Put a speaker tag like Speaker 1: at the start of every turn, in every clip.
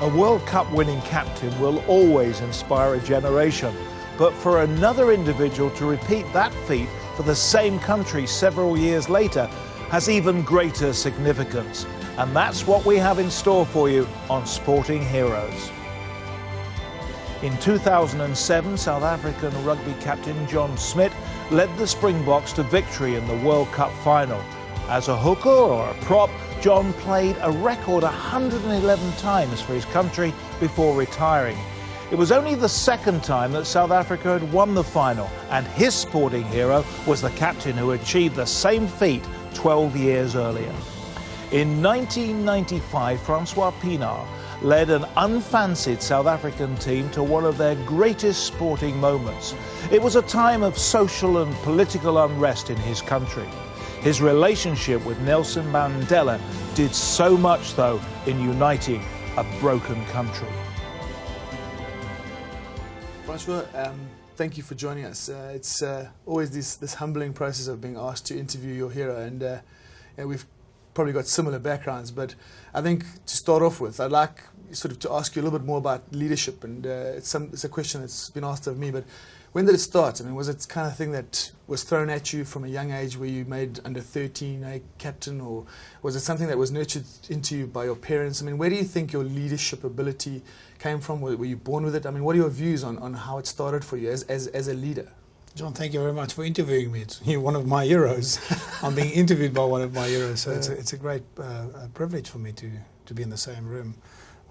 Speaker 1: A World Cup winning captain will always inspire a generation, but for another individual to repeat that feat for the same country several years later has even greater significance. And that's what we have in store for you on Sporting Heroes. In 2007, South African rugby captain John Smit led the Springboks to victory in the World Cup final. As a hooker or a prop, John played a record 111 times for his country before retiring. It was only the second time that South Africa had won the final, and his sporting hero was the captain who achieved the same feat 12 years earlier. In 1995, Francois Pieenar led an unfancied South African team to one of their greatest sporting moments. It was a time of social and political unrest in his country. His relationship with Nelson Mandela did so much, though, in uniting a broken country.
Speaker 2: Francois, thank you for joining us. It's always this humbling process of being asked to interview your hero, and we've probably got similar backgrounds, but I think to start off with, I'd like sort of to ask you a little bit more about leadership, and it's a question that's been asked of me, but when did it start? I mean, was it kind of thing that was thrown at you from a young age where you made under 13 a captain, or was it something that was nurtured into you by your parents? I mean, where do you think your leadership ability came from? Were you born with it? I mean, what are your views on how it started for you as a leader?
Speaker 3: John, thank you very much for interviewing me. You're one of my heroes. I'm being interviewed by one of my heroes, so it's a great privilege for me to be in the same room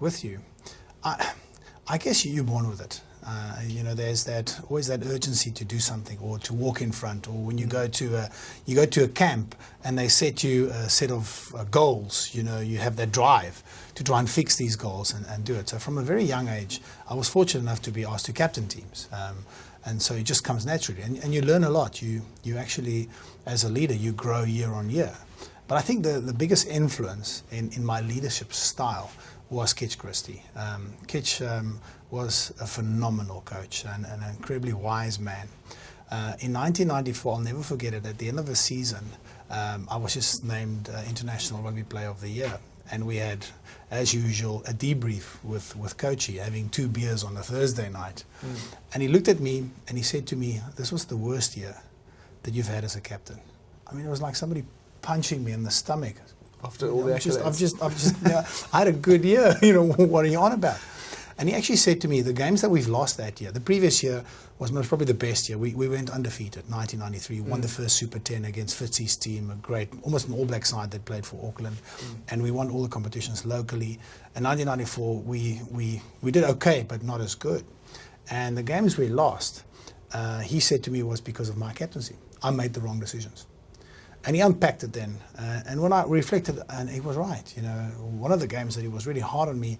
Speaker 3: with you. I guess you're born with it. There's always that urgency to do something or to walk in front, or when you go to a camp and they set you a set of goals, you have that drive to try and fix these goals and do it. So from a very young age, I was fortunate enough to be asked to captain teams. And so it just comes naturally, and you learn a lot. You actually, as a leader, you grow year on year. But I think the biggest influence in my leadership style was Kitch Christie. Kitch was a phenomenal coach and an incredibly wise man. In 1994, I'll never forget it, at the end of the season, I was just named International Rugby Player of the Year. And we had, as usual, a debrief with Coachy, having 2 beers on a Thursday night. And he looked at me and he said to me, "This was the worst year that you've had as a captain." I mean, it was like somebody punching me in the stomach.
Speaker 2: After all the accolades.
Speaker 3: I had a good year, what are you on about? And he actually said to me, the games that we've lost that year, the previous year was most probably the best year. We went undefeated, 1993, won the first Super 10 against Fitzy's team, a great, almost an All Black side that played for Auckland, and we won all the competitions locally. In 1994, we did okay, but not as good. And the games we lost, he said to me, was because of my captaincy. I made the wrong decisions. And he unpacked it then. And when I reflected, and he was right, one of the games that he was really hard on me,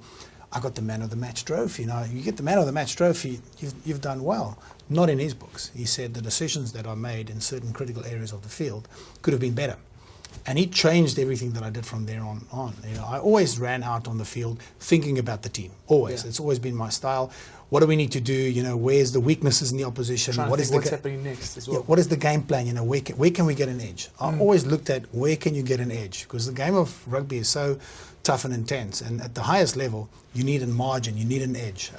Speaker 3: I got the man of the match trophy. You get the man of the match trophy, you've done well. Not in his books. He said the decisions that I made in certain critical areas of the field could have been better. And he changed everything that I did from there on. I always ran out on the field thinking about the team. Always. Yeah. It's always been my style. What do we need to do? Where's the weaknesses in the opposition?
Speaker 2: What's happening next as well?
Speaker 3: Yeah, what is the game plan? Where can we get an edge? I always looked at where can you get an edge, because the game of rugby is so tough and intense, and at the highest level you need a margin, you need an edge.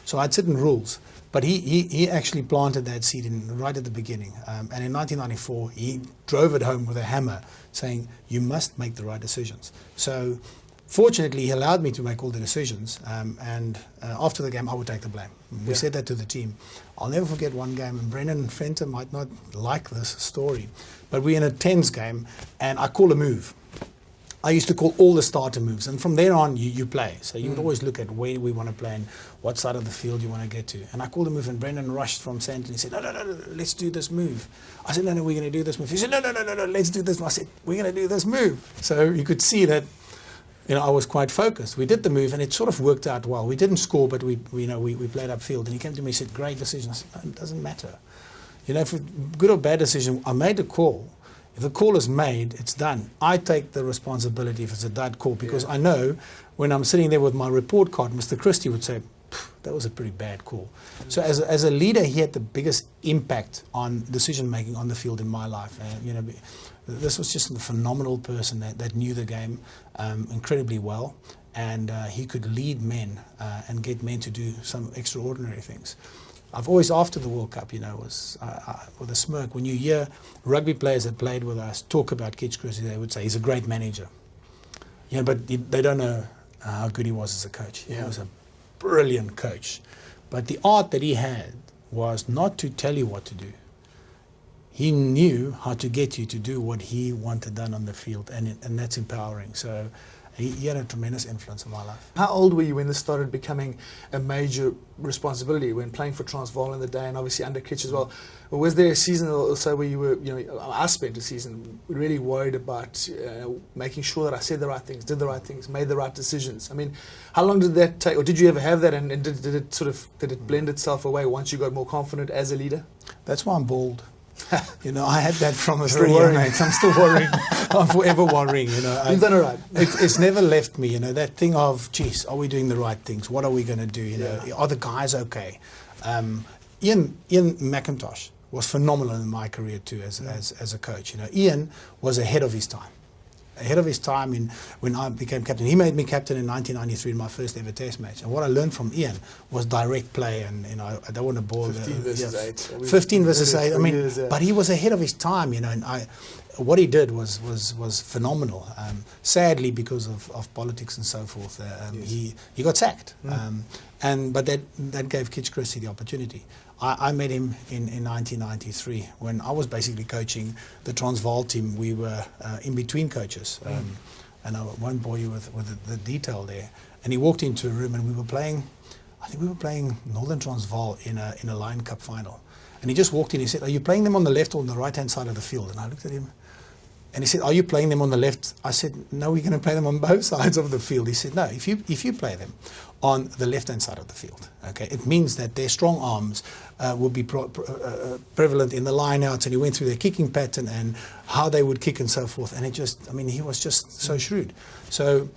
Speaker 3: So I had certain rules, but he actually planted that seed right at the beginning, and in 1994 he drove it home with a hammer, saying you must make the right decisions. So fortunately he allowed me to make all the decisions, and after the game I would take the blame. We said that to the team. I'll never forget one game, and Brendan Fenter might not like this story, but we're in a tense game and I call a move. I used to call all the starter moves, and from there on you play. So you would always look at where we want to play and what side of the field you want to get to. And I called a move, and Brendan rushed from centre and he said, no, let's do this move. I said, no, we're going to do this move. He said, no, let's do this. And I said, we're going to do this move. So you could see that I was quite focused. We did the move, and it sort of worked out well. We didn't score, but we played upfield. And he came to me and said, great decision. I said, no, it doesn't matter. If a good or bad decision, I made a call. If the call is made, it's done. I take the responsibility if it's a dud call, because I know when I'm sitting there with my report card, Mr. Christie would say, that was a pretty bad call. So as a leader, he had the biggest impact on decision making on the field in my life. This was just a phenomenal person that knew the game incredibly well, and he could lead men and get men to do some extraordinary things. I've always, after the World Cup, was with a smirk, when you hear rugby players that played with us talk about Kitch Christie, they would say he's a great manager. But they don't know how good he was as a coach. He was a brilliant coach. But the art that he had was not to tell you what to do. He knew how to get you to do what he wanted done on the field, and that's empowering. So he had a tremendous influence on my life.
Speaker 2: How old were you when this started becoming a major responsibility, when playing for Transvaal in the day and obviously under Kitch as well? Or was there a season or so where you were, I spent a season really worried about making sure that I said the right things, did the right things, made the right decisions? I mean, how long did that take, or did you ever have that, and did it blend itself away once you got more confident as a leader?
Speaker 3: That's why I'm bald. I had that from a very young age. I'm still worrying. I'm forever worrying.
Speaker 2: You've done it right.
Speaker 3: It's never left me. That thing of, geez, are we doing the right things? What are we going to do? Are the guys okay? Ian McIntosh was phenomenal in my career too as a coach. Ian was ahead of his time. When I became captain. He made me captain in 1993 in my first ever test match. And what I learned from Ian was direct play, and I don't want to bore
Speaker 2: 15 versus 8.
Speaker 3: 15 versus 8. I mean, but he was ahead of his time, and what he did was phenomenal. Sadly, because of politics and so forth, he got sacked. But that gave Kitch Christie the opportunity. I met him in 1993 when I was basically coaching the Transvaal team. We were in between coaches, and I won't bore you with the detail there. And he walked into a room, and we were playing. I think we were playing Northern Transvaal in a Lion Cup final. And he just walked in. He said, "Are you playing them on the left or on the right-hand side of the field?" And I looked at him, and he said, "Are you playing them on the left?" I said, "No, we're going to play them on both sides of the field." He said, "No, if you play them on the left-hand side of the field, okay, it means that their strong arms will be prevalent in the line-outs." And he went through their kicking pattern and how they would kick and so forth. And he was just so shrewd. So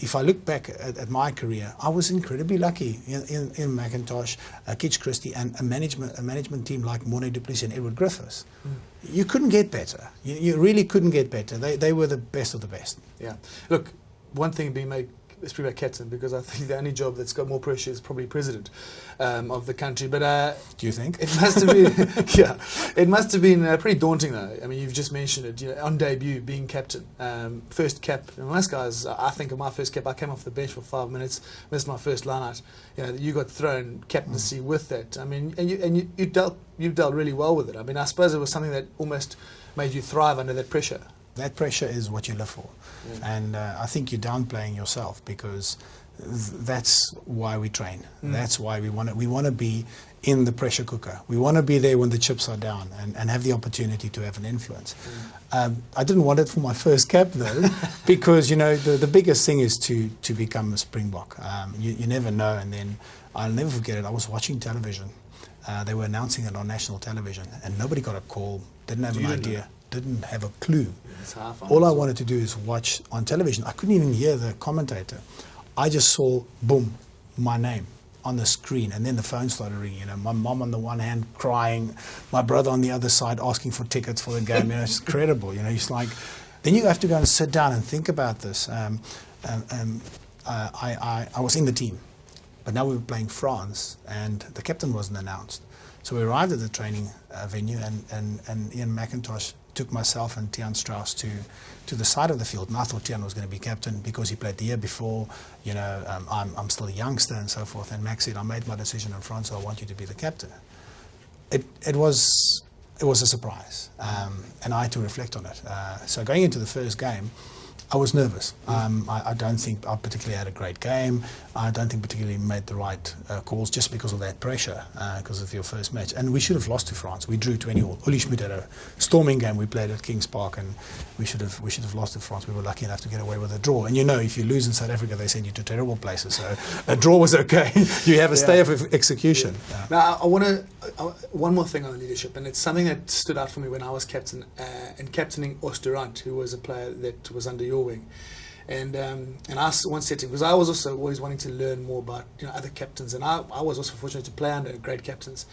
Speaker 3: if I look back at my career, I was incredibly lucky in McIntosh, Kitch Christie, and a management team like Morne du Plessis and Edward Griffiths. You couldn't get better. You really couldn't get better. They were the best of the best.
Speaker 2: Yeah. Look, one thing being made, let's be about captain, because I think the only job that's got more pressure is probably president of the country. But
Speaker 3: do you think
Speaker 2: it must have been? Yeah, it must have been pretty daunting, though. I mean, you've just mentioned it. On debut, being captain, first cap. Most guys, I think of my first cap, I came off the bench for 5 minutes, missed my first line out. You got thrown captaincy with that. I mean, and you dealt really well with it. I mean, I suppose it was something that almost made you thrive under that pressure.
Speaker 3: That pressure is what you live for. And I think you're downplaying yourself, because that's why we train. That's why we want to be in the pressure cooker. We want to be there when the chips are down and have the opportunity to have an influence. I didn't want it for my first cap, though, because the biggest thing is to become a Springbok. You never know. And then I'll never forget it. I was watching television. They were announcing it on national television, and nobody got a call. Didn't have an idea. Didn't have a clue. All I wanted to do is watch on television. I couldn't even hear the commentator. I just saw, boom, my name on the screen, and then the phone started ringing. My mom on the one hand crying, my brother on the other side asking for tickets for the game. It's incredible. It's like, then you have to go and sit down and think about this. I was in the team, but now we were playing France, and the captain wasn't announced. So we arrived at the training venue, and Ian McIntosh took myself and Tiaan Strauss to the side of the field. And I thought Tiaan was going to be captain because he played the year before. I'm still a youngster and so forth. And Max said, "I made my decision in France, so I want you to be the captain." It was a surprise, and I had to reflect on it. So going into the first game, I was nervous. I don't think I particularly had a great game. I don't think particularly made the right calls, just because of that pressure, because of your first match. And we should have lost to France. We drew 20-all. Uli Smit had a storming game. We played at Kings Park, and we should have lost to France. We were lucky enough to get away with a draw. And if you lose in South Africa, they send you to terrible places. So a draw was okay. You have a stay of execution.
Speaker 2: Yeah. Now, I want to one more thing on leadership, and it's something that stood out for me when I was captain and captaining Oosterrand, who was a player that was under your wing. And I once said to him, because I was also always wanting to learn more about other captains, and I was also fortunate to play under great captains.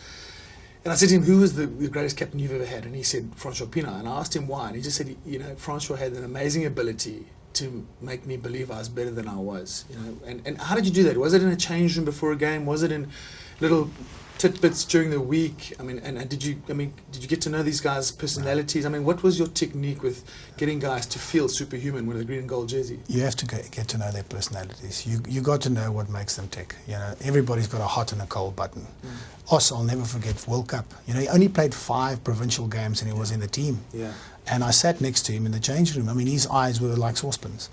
Speaker 2: And I said to him, "Who was the greatest captain you've ever had?" And he said, "Francois Pieenar." And I asked him why, and he just said, Francois had an amazing ability to make me believe I was better than I was. And how did you do that? Was it in a change room before a game? Was it in little tidbits during the week? And did you get to know these guys' personalities? What was your technique with getting guys to feel superhuman with a green and gold jersey?
Speaker 3: You have to get to know their personalities. You got to know what makes them tick. Everybody's got a hot and a cold button. Os, I'll never forget, World Cup. He only played 5 provincial games and he was in the team.
Speaker 2: Yeah.
Speaker 3: And I sat next to him in the change room. His eyes were like saucepans.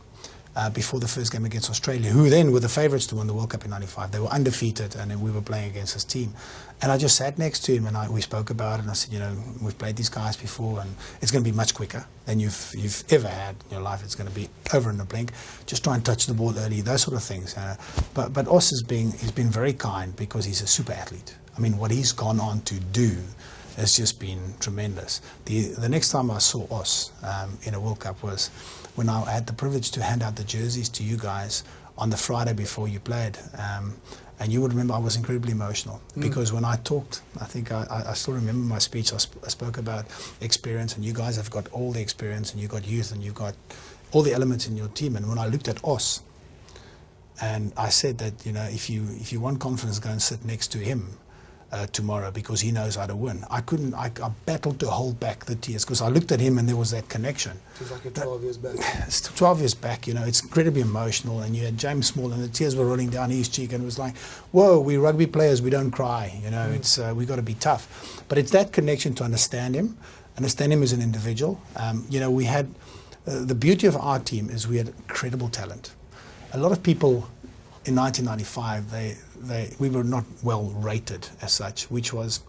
Speaker 3: Before the first game against Australia, who then were the favourites to win the World Cup in '95. They were undefeated, and then we were playing against his team. And I just sat next to him, and we spoke about it, and I said, we've played these guys before, and it's going to be much quicker than you've ever had in your life. It's going to be over in a blink. Just try and touch the ball early, those sort of things. But Os he's been very kind because he's a super athlete. What he's gone on to do has just been tremendous. The next time I saw Os in a World Cup was when I had the privilege to hand out the jerseys to you guys on the Friday before you played. And you would remember I was incredibly emotional because when I talked, I think I still remember my speech. I spoke about experience, and you guys have got all the experience, and you've got youth, and you've got all the elements in your team. And when I looked at Os, and I said that, if you want confidence, go and sit next to him tomorrow because he knows how to win. I battled to hold back the tears because I looked at him and there was that connection.
Speaker 2: It was like 12 years back.
Speaker 3: It's 12 years back, it's incredibly emotional, and you had James Small and the tears were rolling down his cheek, and it was like, whoa, we rugby players, we don't cry, it's we got to be tough. But it's that connection to understand him as an individual. We had, the beauty of our team is we had incredible talent. A lot of people in 1995, we were not well rated as such, which was,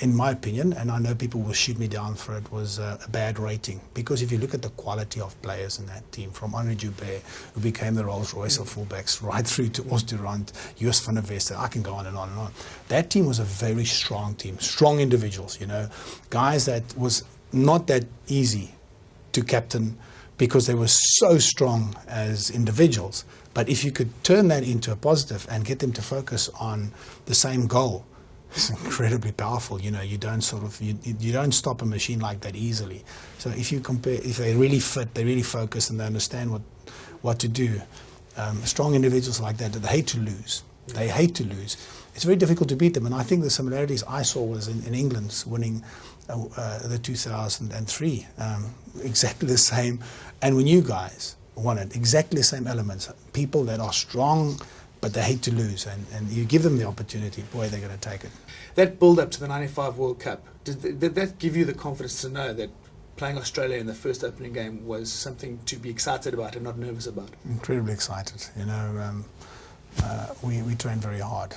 Speaker 3: in my opinion, and I know people will shoot me down for it, was a bad rating. Because if you look at the quality of players in that team, from Henri Joubert, who became the Rolls Royce of fullbacks, right through to Os Durant, Joos van der Wester, I can go on and on and on. That team was a very strong team, strong individuals, guys that was not that easy to captain because they were so strong as individuals. But if you could turn that into a positive and get them to focus on the same goal, it's incredibly powerful. You don't you don't stop a machine like that easily. So if you compare, if they really fit, they really focus, and they understand what to do. Strong individuals like that hate to lose. They hate to lose. It's very difficult to beat them. And I think the similarities I saw was in England's winning the 2003, exactly the same. And when you guys won it, exactly the same elements. People that are strong, but they hate to lose, and you give them the opportunity, boy, they're going to take it.
Speaker 2: That build-up to the '95 World Cup, did that give you the confidence to know that playing Australia in the first opening game was something to be excited about and not nervous about?
Speaker 3: Incredibly excited. We trained very hard.